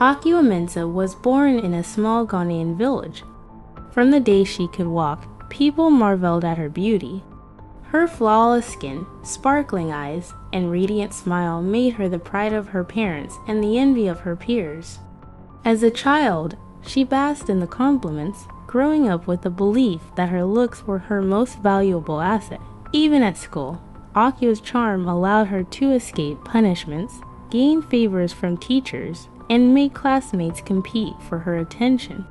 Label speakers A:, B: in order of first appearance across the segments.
A: Akua was born in a small Ghanaian village. From the day she could walk, people marveled at her beauty. Her flawless skin, sparkling eyes, and radiant smile made her the pride of her parents and the envy of her peers. As a child, she basked in the compliments, growing up with the belief that her looks were her most valuable asset. Even at school, Akua's charm allowed her to escape punishments, gain favors from teachers, and make classmates compete for her attention.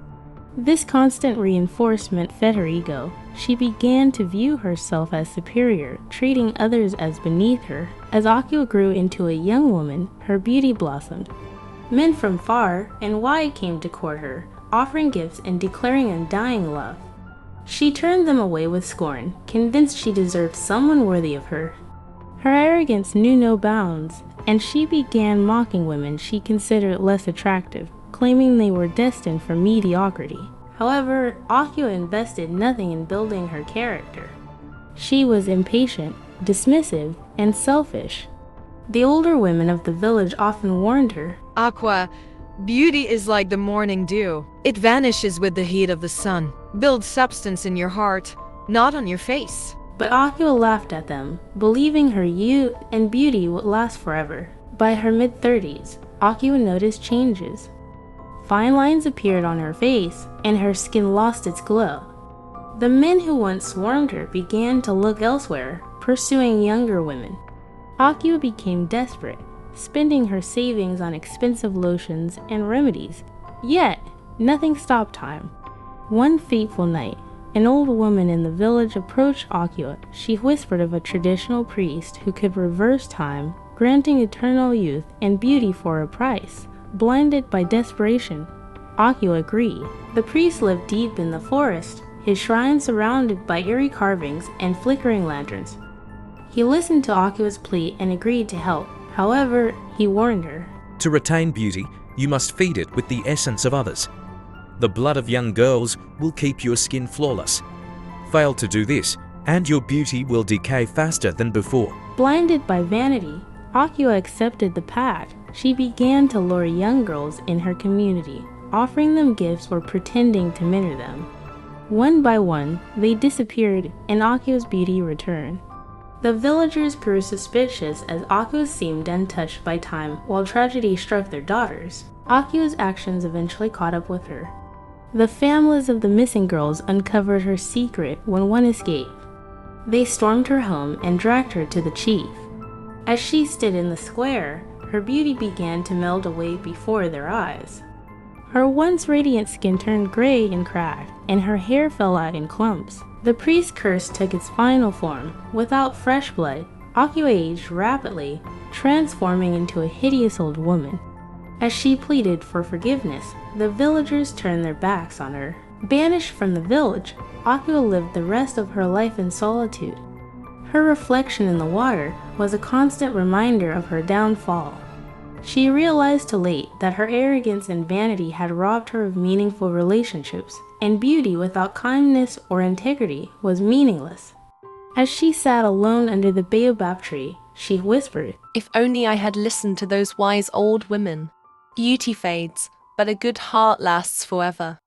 A: This constant reinforcement fed her ego. She began to view herself as superior, treating others as beneath her. As Akua grew into a young woman, her beauty blossomed. Men from far and wide came to court her, offering gifts and declaring undying love. She turned them away with scorn, convinced she deserved someone worthy of her. Her arrogance knew no bounds, and she began mocking women she considered less attractive, claiming they were destined for mediocrity. However, Akua invested nothing in building her character. She was impatient, dismissive, and selfish. The older women of the village often warned her,
B: Akua, beauty is like the morning dew. It vanishes with the heat of the sun. Build substance in your heart, not on your face.
A: but Akua laughed at them, believing her youth and beauty would last forever. By her mid-30s, Akua noticed changes. Fine lines appeared on her face, and her skin lost its glow. The men who once swarmed her began to look elsewhere, pursuing younger women. Akua became desperate, spending her savings on expensive lotions and remedies. Yet, nothing stopped time. One fateful night, an old woman in the village approached Akua. She whispered of a traditional priest who could reverse time, granting eternal youth and beauty for a price. Blinded by desperation, Akua agreed. The priest lived deep in the forest, his shrine surrounded by eerie carvings and flickering lanterns. He listened to Akua's plea and agreed to help. However, he warned her.
C: To retain beauty, you must feed it with the essence of others. The blood of young girls will keep your skin flawless. Fail to do this, and your beauty will decay faster than before.
A: Blinded by vanity, Akua accepted the pact. She began to lure young girls in her community, offering them gifts or pretending to mentor them. One by one, they disappeared, and Akua's beauty returned. The villagers grew suspicious as Akua seemed untouched by time while tragedy struck their daughters. Akua's actions eventually caught up with her. The families of the missing girls uncovered her secret when one escaped. They stormed her home and dragged her to the chief. As she stood in the square, her beauty began to melt away before their eyes. Her once radiant skin turned gray and cracked, and her hair fell out in clumps. The priest's curse took its final form. Without fresh blood, Akua aged rapidly, transforming into a hideous old woman. As she pleaded for forgiveness, the villagers turned their backs on her. Banished from the village, Akua lived the rest of her life in solitude. Her reflection in the water was a constant reminder of her downfall. She realized too late that her arrogance and vanity had robbed her of meaningful relationships, and beauty without kindness or integrity was meaningless. As she sat alone under the baobab tree, she whispered,
D: If only I had listened to those wise old women. Beauty fades, but a good heart lasts forever.